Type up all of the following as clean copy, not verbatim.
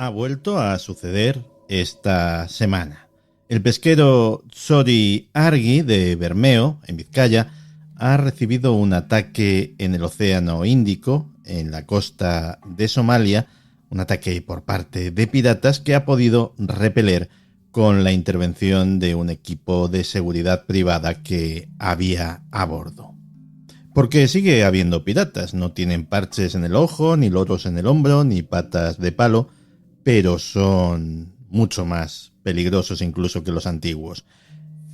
ha vuelto a suceder esta semana. El pesquero Sori Argi de Bermeo, en Vizcaya, ha recibido un ataque en el Océano Índico, en la costa de Somalia, un ataque por parte de piratas que ha podido repeler con la intervención de un equipo de seguridad privada que había a bordo. Porque sigue habiendo piratas, no tienen parches en el ojo, ni loros en el hombro, ni patas de palo, pero son mucho más peligrosos incluso que los antiguos.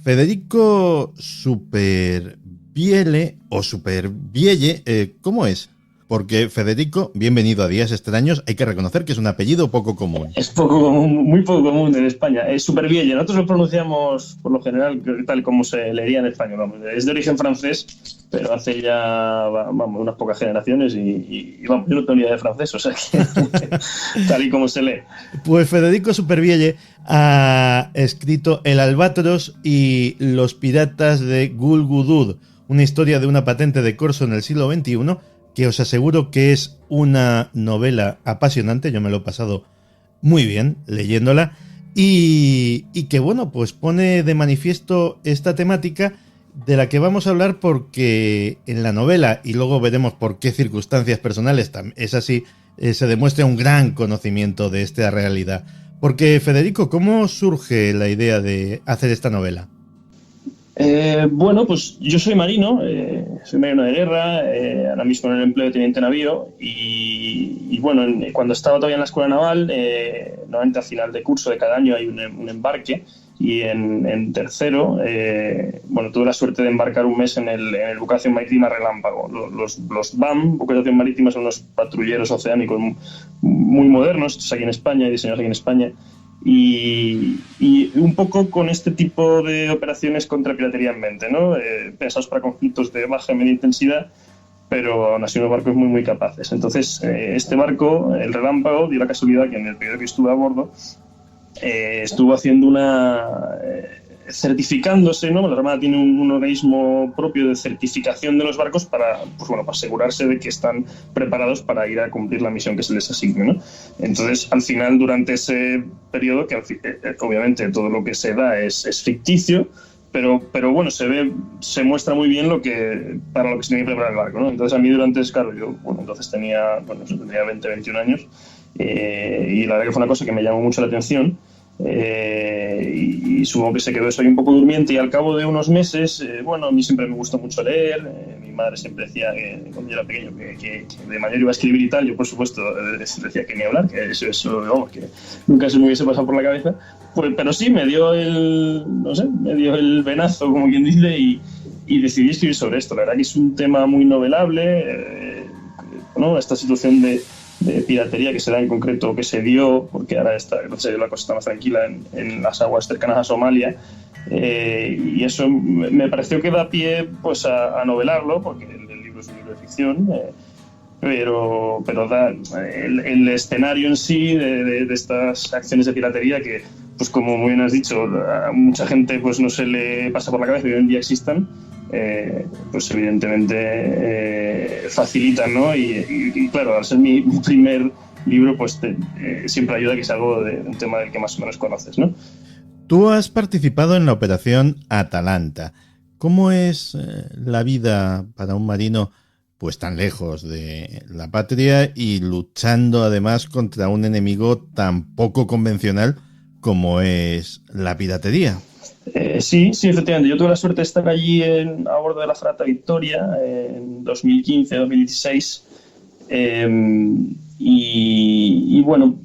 Federico Supervielle o Supervielle, ¿cómo es? Porque Federico, bienvenido a Días Extraños, hay que reconocer que es un apellido poco común. Es poco común, muy poco común en España. Es Supervielle. Nosotros lo pronunciamos, por lo general, tal como se leería en español. Vamos. Es de origen francés, pero hace ya unas pocas generaciones y yo no tengo ni idea de francés, o sea que tal y como se lee. Pues Federico Supervielle ha escrito El Albatros y los piratas de Gulgudud, una historia de una patente de corso en el siglo XXI, que os aseguro que es una novela apasionante. Yo me lo he pasado muy bien leyéndola y que bueno, pues pone de manifiesto esta temática de la que vamos a hablar, porque en la novela, y luego veremos por qué circunstancias personales es así, se demuestra un gran conocimiento de esta realidad. Porque, Federico, ¿cómo surge la idea de hacer esta novela? Bueno, pues yo soy marino de guerra, ahora mismo en el empleo de teniente navío y bueno, cuando estaba todavía en la escuela naval, normalmente al final de curso de cada año hay un embarque y en tercero, bueno, tuve la suerte de embarcar un mes en el Buque Marítima Relámpago. Los BAM, Buque Marítima, son unos patrulleros oceánicos muy modernos, estos aquí en España y diseñados aquí en España. Y un poco con este tipo de operaciones contra piratería en mente, ¿no? Pensados para conflictos de baja y media intensidad, pero aún así unos barcos muy capaces. Entonces, este barco, el Relámpago, dio la casualidad que en el periodo que estuve a bordo, estuvo haciendo certificándose, ¿no? La Armada tiene un organismo propio de certificación de los barcos para asegurarse de que están preparados para ir a cumplir la misión que se les asigne, ¿no? Entonces, al final, durante ese periodo, que obviamente todo lo que se da es ficticio, pero bueno, se muestra muy bien para lo que se tiene que preparar el barco, ¿no? Entonces, a mí entonces tendría 20, 21 años, y la verdad que fue una cosa que me llamó mucho la atención. Y supongo que se quedó eso ahí un poco durmiente, y al cabo de unos meses, a mí siempre me gustó mucho leer. Mi madre siempre decía cuando yo era pequeño que de mayor iba a escribir y tal. Yo, por supuesto, decía que ni hablar, que eso que nunca se me hubiese pasado por la cabeza, pero sí me dio el venazo, como quien dice, y decidí escribir sobre esto. La verdad que es un tema muy novelable, esta situación de piratería que se da en concreto, que se dio, porque ahora la cosa está más tranquila en las aguas cercanas a Somalia, y eso me pareció que da pie pues a novelarlo, porque el libro es un libro de ficción, pero da el escenario en sí de estas acciones de piratería que, pues como muy bien has dicho, a mucha gente pues no se le pasa por la cabeza que hoy en día existan. Pues evidentemente facilitan, ¿no? Y claro, al ser mi primer libro, pues siempre ayuda que sea algo de un tema del que más o menos conoces, ¿no? Tú has participado en la operación Atalanta. ¿Cómo es la vida para un marino pues tan lejos de la patria y luchando además contra un enemigo tan poco convencional como es la piratería? Sí, efectivamente. Yo tuve la suerte de estar allí a bordo de la fragata Victoria en 2015-2016. Y bueno,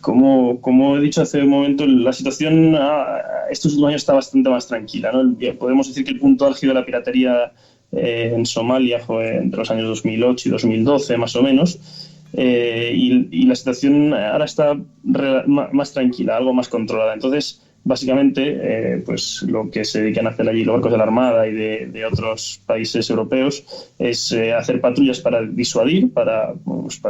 como he dicho hace un momento, la situación estos últimos años está bastante más tranquila, ¿no? Podemos decir que el punto álgido de la piratería en Somalia fue entre los años 2008 y 2012, más o menos. Y la situación ahora está más tranquila, algo más controlada. Entonces, básicamente, pues lo que se dedican a hacer allí los barcos de la Armada y de otros países europeos es hacer patrullas para disuadir, para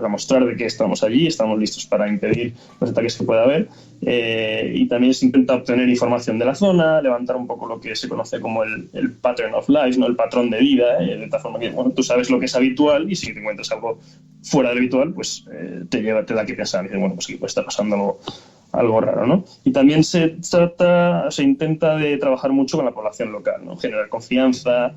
mostrar de que estamos allí, estamos listos para impedir los ataques que pueda haber, y también se intenta obtener información de la zona, levantar un poco lo que se conoce como el pattern of life, ¿no? El patrón de vida, de tal forma que, bueno, tú sabes lo que es habitual y si te encuentras algo fuera del habitual, pues te da que pensar y dices, bueno, pues aquí puede estar pasando algo raro, ¿no? Y también se intenta de trabajar mucho con la población local, ¿no? Generar confianza,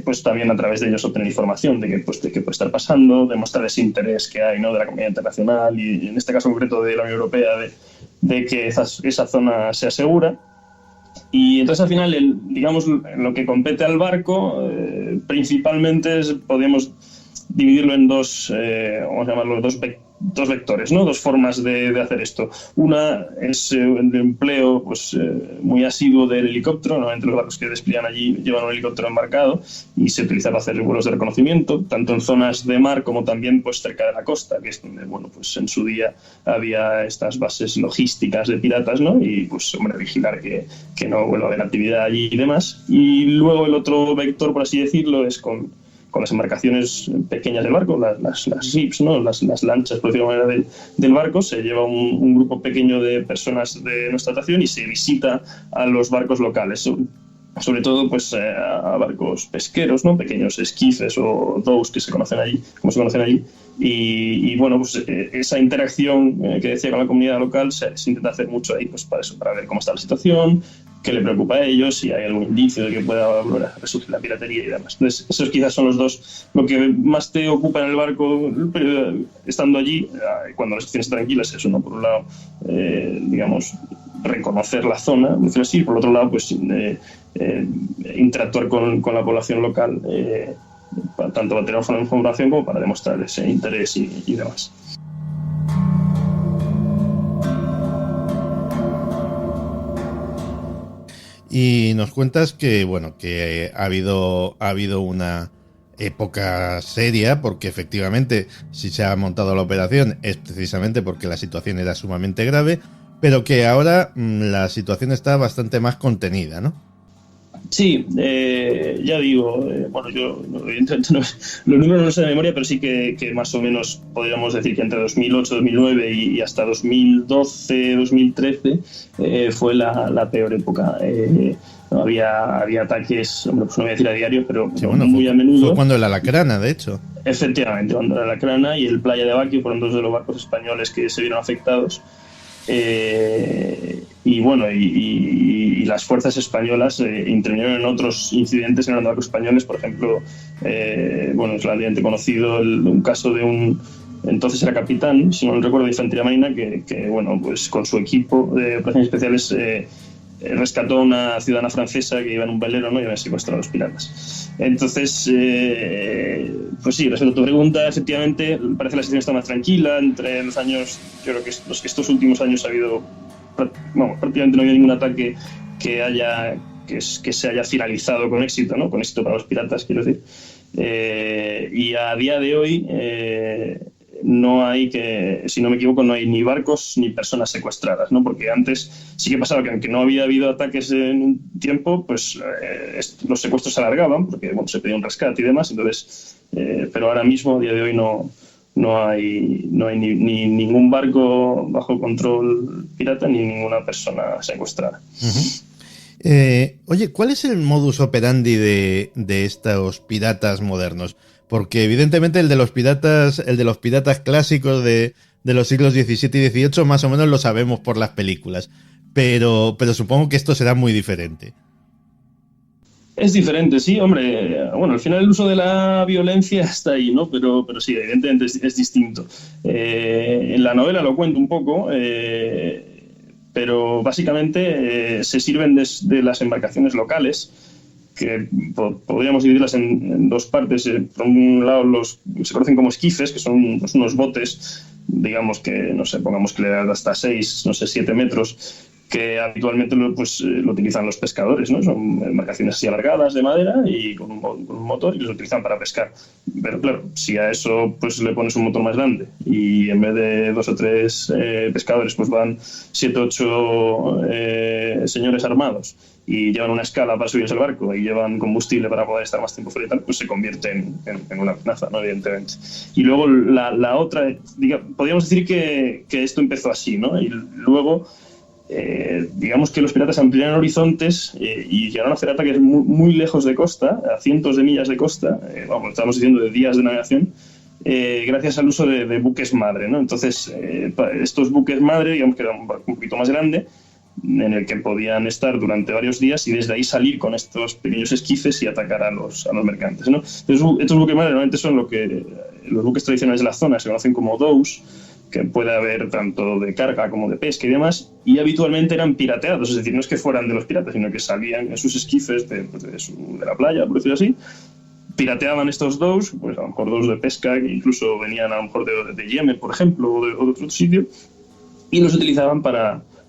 pues también a través de ellos obtener información de qué puede estar pasando, demostrar ese interés que hay, ¿no? De la comunidad internacional y en este caso concreto de la Unión Europea de que esa zona sea segura. Y entonces al final, digamos, lo que compete al barco principalmente podríamos dividirlo en dos, vamos a llamarlo, dos vectores, ¿no? Dos formas de hacer esto. Una es el empleo pues, muy asiduo del helicóptero. Normalmente los barcos que despliegan allí llevan un helicóptero embarcado y se utiliza para hacer vuelos de reconocimiento, tanto en zonas de mar como también pues, cerca de la costa, que es donde, bueno, pues en su día había estas bases logísticas de piratas, ¿no? Y pues, hombre, vigilar que no vuelva a haber actividad allí y demás. Y luego el otro vector, por así decirlo, es con las embarcaciones pequeñas del barco, las ships, ¿no? las lanchas, por decirlo de alguna manera, del barco. Se lleva un grupo pequeño de personas de nuestra estación y se visita a los barcos locales, sobre todo pues a barcos pesqueros, ¿no? Pequeños esquifes o dhows que se conocen allí, como se conocen allí. Y bueno, pues esa interacción que decía con la comunidad local se intenta hacer mucho ahí, pues para ver cómo está la situación, qué le preocupa a ellos, si hay algún indicio de que pueda resurgir la piratería y demás. Entonces, esos quizás son los dos, lo que más te ocupa en el barco estando allí, cuando la situación está tranquila, es eso, ¿no? Por un lado, digamos, reconocer la zona, decirlo así, por otro lado, pues interactuar con la población local, tanto para tener información como para demostrar ese interés y demás. Y nos cuentas que, bueno, que ha habido una época seria, porque efectivamente si se ha montado la operación es precisamente porque la situación era sumamente grave, pero que ahora la situación está bastante más contenida, ¿no? Sí, ya digo, bueno, yo evidentemente los números no los sé de memoria, pero sí que más o menos podríamos decir que entre 2008, 2009 y hasta 2012, 2013 fue la peor época. Había ataques, hombre, pues no voy a decir a diario, pero sí, bueno, muy a menudo. Fue cuando el Alacrana, de hecho. Efectivamente, cuando el Alacrana y el Playa de Baquio fueron dos de los barcos españoles que se vieron afectados. Y bueno, y las fuerzas españolas intervinieron en otros incidentes en los barcos españoles. Por ejemplo, bueno, es relativamente conocido un caso de entonces era capitán, si no recuerdo, de infantería marina, que bueno, pues con su equipo de operaciones especiales rescató a una ciudadana francesa que iba en un velero, ¿no? Y habían secuestrado a los piratas. Entonces, pues sí, respecto a tu pregunta, efectivamente parece que la situación está más tranquila. Entre los años, yo creo que estos últimos años ha habido, bueno, prácticamente no ha habido ningún ataque que se haya finalizado con éxito, ¿no? Con éxito para los piratas, quiero decir. Y a día de hoy no hay, si no me equivoco, no hay ni barcos ni personas secuestradas, ¿no? Porque antes sí que pasaba que aunque no había habido ataques en un tiempo, pues los secuestros se alargaban porque, bueno, se pedía un rescate y demás. Entonces, pero ahora mismo, a día de hoy, no hay ni ningún barco bajo control pirata ni ninguna persona secuestrada. Oye, ¿cuál es el modus operandi de estos piratas modernos? Porque evidentemente el de los piratas clásicos de los siglos XVII y XVIII más o menos lo sabemos por las películas, pero supongo que esto será muy diferente. Es diferente, sí, hombre. Bueno, al final el uso de la violencia está ahí, ¿no? Pero sí, evidentemente es distinto. En la novela lo cuento un poco, pero básicamente se sirven de las embarcaciones locales, que podríamos dividirlas en dos partes. Por un lado se conocen como esquifes, que son pues, unos botes, digamos que, no sé, pongamos que le dan hasta 6, no sé, 7 metros, que habitualmente lo utilizan los pescadores, ¿no? Son embarcaciones así alargadas de madera y con un motor, y los utilizan para pescar. Pero claro, si a eso pues le pones un motor más grande y en vez de 2 o 3 pescadores pues van 7 o 8 señores armados y llevan una escala para subirse al barco y llevan combustible para poder estar más tiempo fuera y tal, pues se convierte en una amenaza, ¿no? Evidentemente. Y luego la otra, podríamos decir que esto empezó así, ¿no? Y luego digamos que los piratas ampliaron horizontes y llegaron a hacer ataques muy, muy lejos de costa, a cientos de millas de costa, estamos diciendo de días de navegación, gracias al uso de buques madre, ¿no? Entonces, estos buques madre, digamos que eran un barco un poquito más grande, en el que podían estar durante varios días y desde ahí salir con estos pequeños esquifes y atacar a los mercantes, ¿no? Entonces, estos buques madre normalmente son lo que los buques tradicionales de la zona se conocen como dhows, que puede haber tanto de carga como de pesca y demás, y habitualmente eran pirateados, es decir, no es que fueran de los piratas, sino que salían en sus esquifes de la playa, por decirlo así, pirateaban estos dhows, pues a lo mejor dhows de pesca, que incluso venían a lo mejor de Yemen, por ejemplo, o de otro sitio, y los utilizaban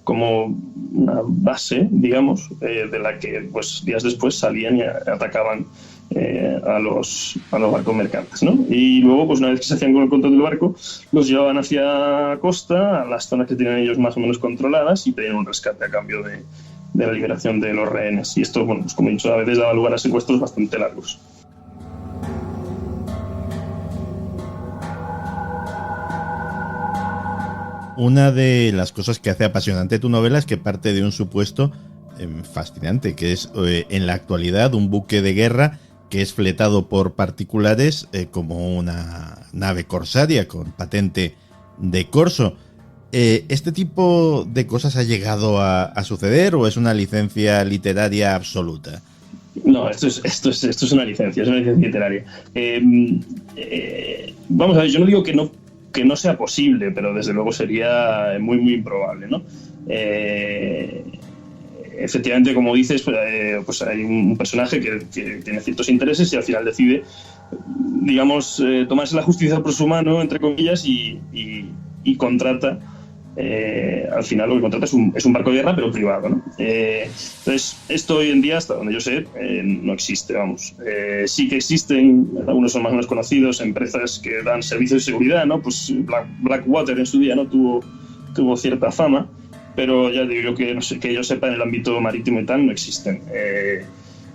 como una base, digamos, de la que pues días después salían y atacaban a los barcos mercantes, ¿no? Y luego, pues una vez que se hacían con el control del barco, los llevaban hacia costa, a las zonas que tenían ellos más o menos controladas, y pedían un rescate a cambio de la liberación de los rehenes. Y esto, bueno, pues como he dicho, a veces daba lugar a secuestros bastante largos. Una de las cosas que hace apasionante tu novela es que parte de un supuesto fascinante, que es en la actualidad un buque de guerra que es fletado por particulares como una nave corsaria con patente de corso. ¿Este tipo de cosas ha llegado a suceder o es una licencia literaria absoluta? No, esto es una licencia literaria. Vamos a ver, yo no digo que no sea posible, pero desde luego sería muy, muy improbable, ¿no? Efectivamente, como dices, pues hay un personaje que tiene ciertos intereses y al final decide, digamos, tomarse la justicia por su mano, entre comillas, y contrata, al final lo que contrata es un barco de guerra, pero privado, ¿no? Entonces, esto hoy en día, hasta donde yo sé, no existe, vamos. Sí que existen, algunos son más o menos conocidos, empresas que dan servicios de seguridad, ¿no? Pues Blackwater en su día, ¿no? Tuvo cierta fama, pero ya digo que, no sé, que yo sepa, en el ámbito marítimo y tal no existen.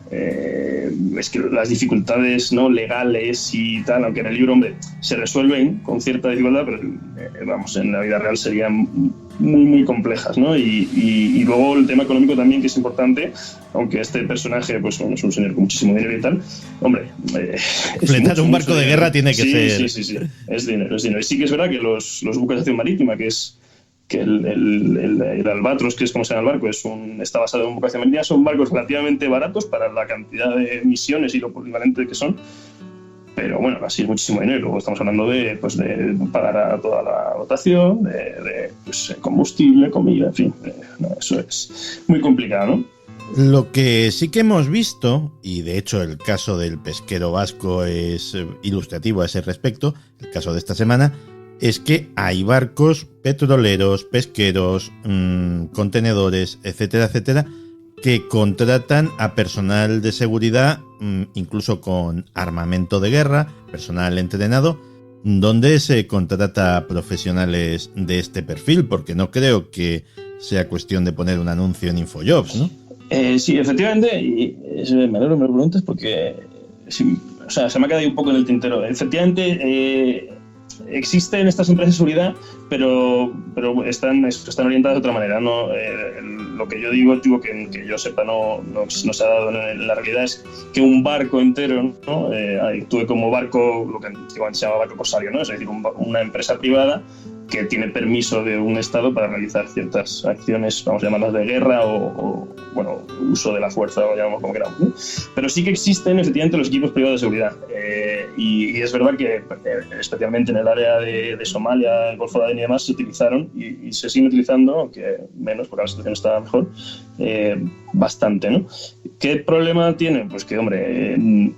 Es que las dificultades, ¿no?, legales y tal, aunque en el libro, hombre, se resuelven con cierta dificultad, pero vamos, en la vida real serían muy, muy complejas, ¿no? Y luego el tema económico también, que es importante, aunque este personaje pues bueno, es un señor con muchísimo dinero y tal, hombre, fletar un barco de guerra tiene que ser... Sí, es dinero. Y sí que es verdad que los buques de acción marítima, que el Albatros, que es como se llama el barco, está basado en un buque de acción marítima, son barcos relativamente baratos para la cantidad de misiones y lo polivalente que son, pero bueno, así es muchísimo dinero. Luego estamos hablando de pagar a toda la dotación, de combustible, comida, en fin, eso es muy complicado, ¿no? Lo que sí que hemos visto, y de hecho el caso del pesquero vasco es ilustrativo a ese respecto, el caso de esta semana, es que hay barcos petroleros, pesqueros, contenedores, etcétera, etcétera, que contratan a personal de seguridad, incluso con armamento de guerra, personal entrenado, donde se contrata a profesionales de este perfil, porque no creo que sea cuestión de poner un anuncio en Infojobs, ¿no? Sí, efectivamente, y me alegro que me lo preguntes porque sí, o sea, se me ha quedado un poco en el tintero. Efectivamente, existen estas empresas de seguridad, pero están orientadas de otra manera, ¿no? Lo que yo digo que yo sepa no se ha dado en la realidad es que un barco entero, ¿no? Actúe como barco, lo que antiguamente se llama barco corsario, ¿no? Es decir, una empresa privada que tiene permiso de un Estado para realizar ciertas acciones, vamos a llamarlas de guerra o uso de la fuerza, o llamamos como queramos, ¿no? Pero sí que existen efectivamente los equipos privados de seguridad, y es verdad que especialmente en el área de Somalia, el Golfo de Adén y demás, se utilizaron y se siguen utilizando, aunque menos porque la situación está mejor, bastante, ¿no? ¿Qué problema tienen? Pues que, hombre,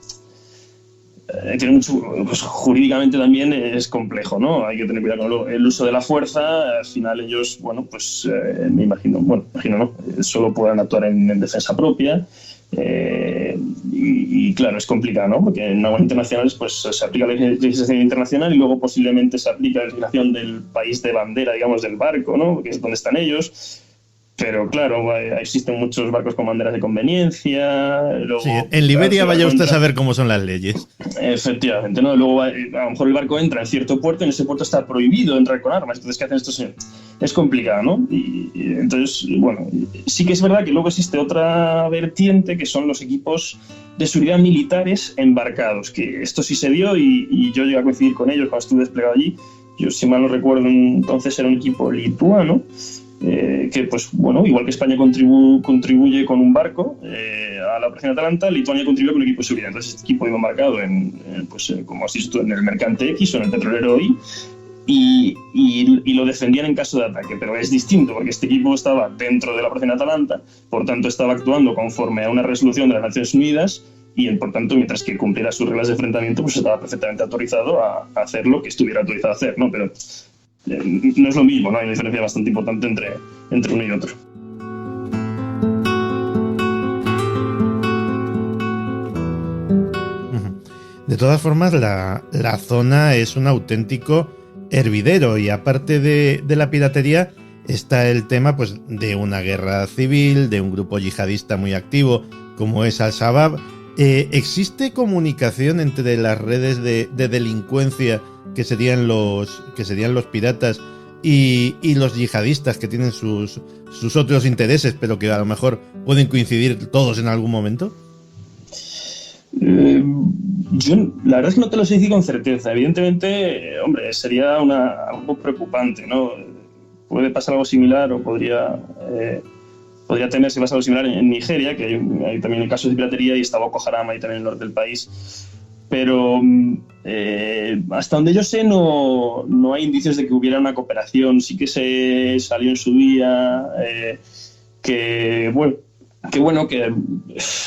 tiene mucho, pues, jurídicamente también es complejo, ¿no? Hay que tener cuidado con el uso de la fuerza. Al final ellos, bueno, pues me imagino, no, solo puedan actuar en defensa propia. Y claro, es complicado, ¿no? Porque en aguas internacionales pues se aplica la legislación internacional y luego posiblemente se aplica la legislación del país de bandera, digamos, del barco, ¿no? Que es donde están ellos. Pero claro, existen muchos barcos con banderas de conveniencia. Luego, sí, en Liberia claro, vaya usted a saber cómo son las leyes. Efectivamente, ¿no? Luego a lo mejor el barco entra en cierto puerto y en ese puerto está prohibido entrar con armas. Entonces, ¿qué hacen estos señores? Es complicado, ¿no? Y entonces, bueno, sí que es verdad que luego existe otra vertiente que son los equipos de seguridad militares embarcados, que esto sí se dio y yo llegué a coincidir con ellos cuando estuve desplegado allí. Yo, si mal no recuerdo, entonces era un equipo lituano. Que pues bueno, igual que España contribuye con un barco a la operación Atalanta, Lituania contribuye con un equipo de seguridad. Entonces este equipo iba marcado como has dicho tú, en el mercante X o en el petrolero Y y lo defendían en caso de ataque, pero es distinto porque este equipo estaba dentro de la operación Atalanta, por tanto estaba actuando conforme a una resolución de las Naciones Unidas y por tanto, mientras que cumpliera sus reglas de enfrentamiento, pues estaba perfectamente autorizado a hacer lo que estuviera autorizado a hacer, ¿no? Pero no es lo mismo, ¿no? Hay una diferencia bastante importante entre uno y otro. De todas formas, la zona es un auténtico hervidero y aparte de la piratería está el tema pues de una guerra civil, de un grupo yihadista muy activo como es Al-Shabaab. ¿Existe comunicación entre las redes de delincuencia que serían los piratas y los yihadistas que tienen sus otros intereses, pero que a lo mejor pueden coincidir todos en algún momento? Yo la verdad es que no te lo sé decir con certeza. Evidentemente, hombre, sería algo preocupante, ¿no? Puede pasar algo similar o podría tenerse algo similar en Nigeria, que hay también casos de piratería, y está Boko Haram ahí también en el norte del país. Pero hasta donde yo sé no hay indicios de que hubiera una cooperación. Sí que se salió en su día que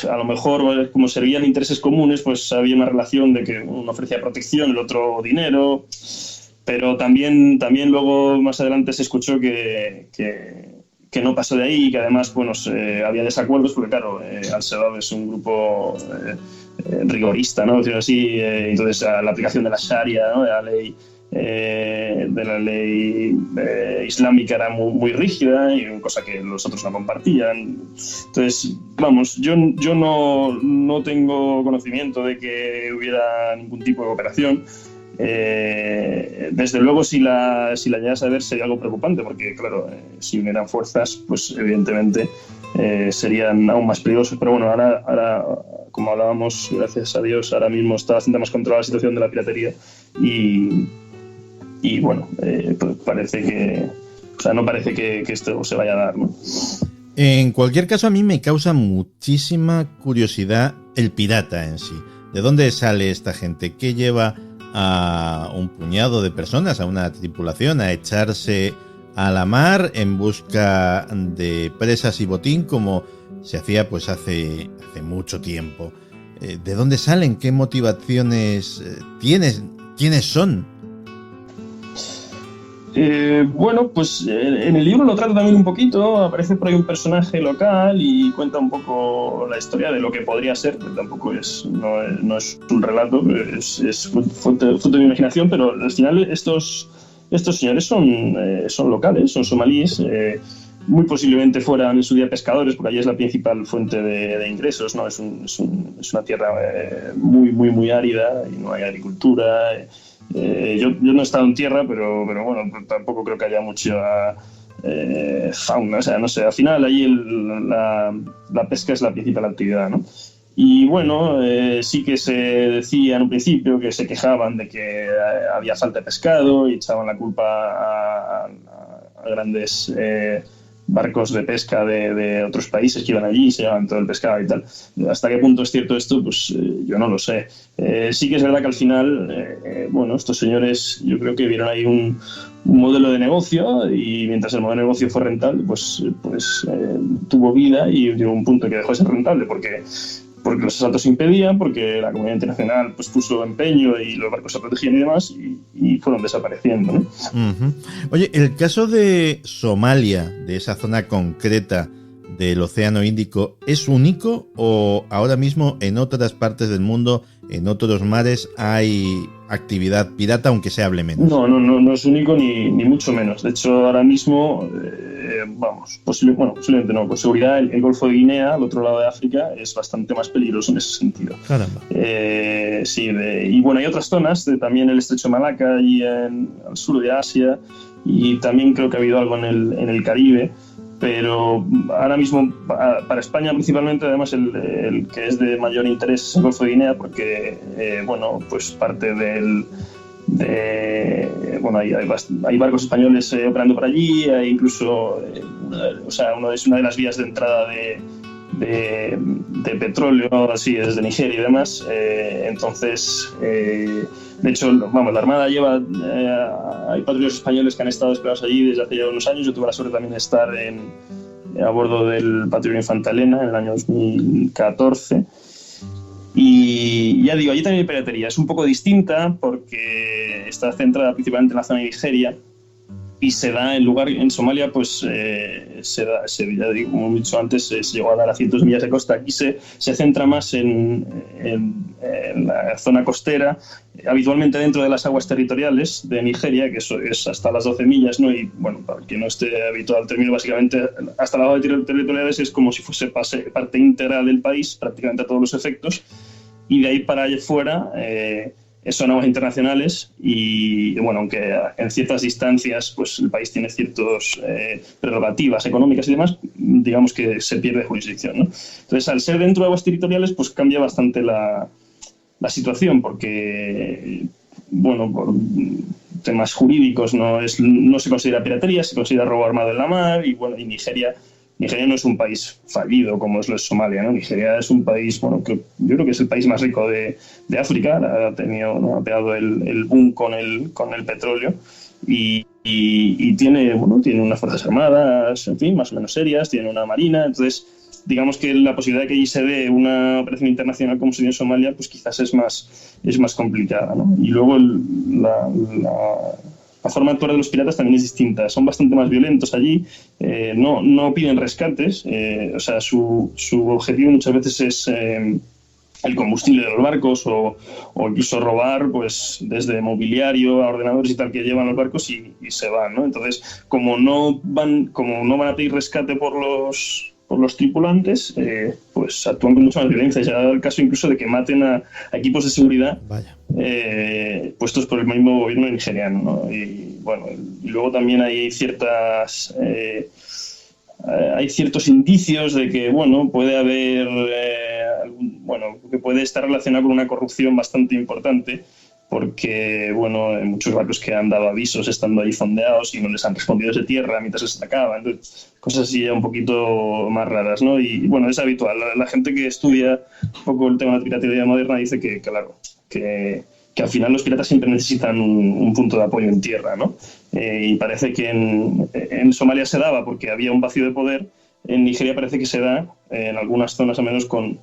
a lo mejor como servían intereses comunes, pues había una relación de que uno ofrecía protección, el otro dinero, pero también luego más adelante se escuchó que no pasó de ahí y que además había desacuerdos porque claro, Al-Shabaab es un grupo rigorista, ¿no? Así, entonces la aplicación de la Sharia, ¿no? De la ley islámica era muy, muy rígida y cosa que los otros no compartían. Entonces, vamos, yo no tengo conocimiento de que hubiera ningún tipo de cooperación. Desde luego, si la llegas a ver, sería algo preocupante porque, claro, si unieran fuerzas, pues evidentemente serían aún más peligrosos. Pero bueno, ahora, como hablábamos, gracias a Dios, ahora mismo está bastante más controlada la situación de la piratería y bueno, pues parece que, no parece que esto se vaya a dar, ¿no? En cualquier caso, a mí me causa muchísima curiosidad el pirata en sí. ¿De dónde sale esta gente? ¿Qué lleva a un puñado de personas, a una tripulación, a echarse a la mar en busca de presas y botín como se hacía pues hace mucho tiempo? ¿De dónde salen? ¿Qué motivaciones tienes? ¿Quiénes son? Bueno, pues en el libro lo trata también un poquito, aparece por ahí un personaje local y cuenta un poco la historia de lo que podría ser, pero tampoco no es un relato, es fuente de mi imaginación, pero al final estos señores son locales, son somalíes, muy posiblemente fueran en su día pescadores, porque allí es la principal fuente de ingresos, ¿no? Es una tierra muy, muy, muy árida y no hay agricultura. Yo no he estado en tierra, pero bueno, tampoco creo que haya mucha fauna, o sea, no sé, al final allí la pesca es la principal actividad, ¿no? Y bueno, sí que se decía en un principio que se quejaban de que había falta de pescado y echaban la culpa a grandes barcos de pesca de otros países que iban allí y se llevaban todo el pescado y tal. ¿Hasta qué punto es cierto esto? Pues yo no lo sé. Sí que es verdad que al final, estos señores yo creo que vieron ahí un modelo de negocio y mientras el modelo de negocio fue rentable, pues tuvo vida y llegó un punto que dejó de ser rentable porque porque los asaltos se impedían, porque la comunidad internacional pues puso empeño y los barcos se protegían y demás, y fueron desapareciendo, ¿no? Uh-huh. Oye, el caso de Somalia, de esa zona concreta del Océano Índico, ¿es único o ahora mismo en otras partes del mundo, en otros mares, hay actividad pirata, aunque se hable menos? No es único ni mucho menos. De hecho, ahora mismo, posiblemente no, por seguridad, el Golfo de Guinea, al otro lado de África, es bastante más peligroso en ese sentido. Caramba. Y bueno, hay otras zonas, también el Estrecho de Malaca y al sur de Asia, y también creo que ha habido algo en el Caribe. Pero ahora mismo para España principalmente, además el que es de mayor interés es el Golfo de Guinea, porque pues parte hay barcos españoles operando por allí, hay incluso es una de las vías de entrada de petróleo así desde Nigeria y demás. Entonces de hecho, la Armada hay patrulleros españoles que han estado desplegados allí desde hace ya unos años. Yo tuve la suerte también de estar a bordo del patrullero Infanta Elena en el año 2014. Y ya digo, allí también hay piratería. Es un poco distinta porque está centrada principalmente en la zona de Nigeria y se da en Somalia, pues ya digo, como he dicho antes, se llegó a dar a cientos de millas de costa. Aquí se centra más en la zona costera, habitualmente dentro de las aguas territoriales de Nigeria, que eso es hasta las 12 millas, ¿no? Y bueno, para el que no esté habituado al término, básicamente hasta las aguas territoriales es como si fuese parte íntegra del país, prácticamente a todos los efectos, y de ahí para allá fuera son aguas internacionales y bueno, aunque en ciertas distancias pues el país tiene ciertas prerrogativas económicas y demás, digamos que se pierde jurisdicción, ¿no? Entonces, al ser dentro de aguas territoriales, pues cambia bastante la situación, porque bueno, por temas jurídicos no se considera piratería, se considera robo armado en la mar, y bueno, y Nigeria no es un país fallido como es lo de Somalia, ¿no? Nigeria es un país, yo creo que es el país más rico de África, ha pegado el boom con el petróleo y tiene unas fuerzas armadas, en fin, más o menos serias, tiene una marina. Entonces, digamos que la posibilidad de que allí se dé una operación internacional como se dio en Somalia, pues quizás es más complicada, ¿no? Y luego la forma de actuar de los piratas también es distinta. Son bastante más violentos allí, no piden rescates, su objetivo muchas veces es el combustible de los barcos o incluso robar pues desde mobiliario a ordenadores y tal que llevan los barcos y se van, ¿no? Entonces, como no van a pedir rescate por los tripulantes, pues actúan con mucha más violencia. Se ha dado el caso incluso de que maten a equipos de seguridad puestos por el mismo gobierno nigeriano, ¿no? Y bueno, y luego también hay ciertos indicios de que puede haber que puede estar relacionado con una corrupción bastante importante, porque muchos barcos que han dado avisos estando ahí fondeados y no les han respondido desde tierra mientras les atacaba. Entonces, cosas así ya un poquito más raras, ¿no? Y bueno, es habitual. La gente que estudia un poco el tema de la piratería moderna dice que claro, que al final los piratas siempre necesitan un punto de apoyo en tierra, ¿no? Y parece que en Somalia se daba porque había un vacío de poder. En Nigeria parece que se da en algunas zonas al menos con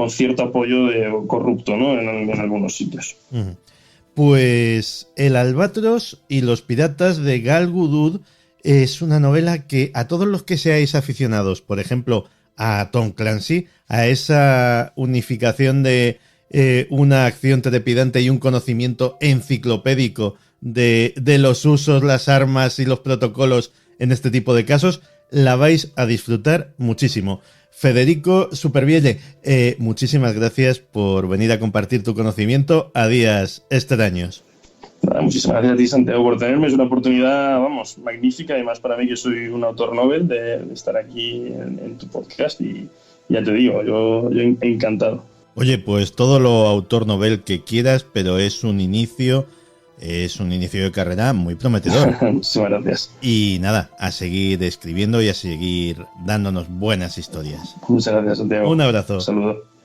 cierto apoyo corrupto, ¿no? En algunos sitios. Uh-huh. Pues El Albatros y los piratas de Gal Gudud es una novela que a todos los que seáis aficionados, por ejemplo, a Tom Clancy, a esa unificación de una acción trepidante y un conocimiento enciclopédico de los usos, las armas y los protocolos en este tipo de casos, la vais a disfrutar muchísimo. Federico Supervielle, muchísimas gracias por venir a compartir tu conocimiento a días extraños. Nada, muchísimas gracias a ti, Santiago, por tenerme. Es una oportunidad, magnífica, y más para mí, que soy un autor novel, de estar aquí en tu podcast, y ya te digo, yo encantado. Oye, pues todo lo autor novel que quieras, pero es un inicio de carrera muy prometedor. Muchísimas gracias. Y nada, a seguir escribiendo y a seguir dándonos buenas historias. Muchas gracias, Santiago. Un abrazo. Un saludo.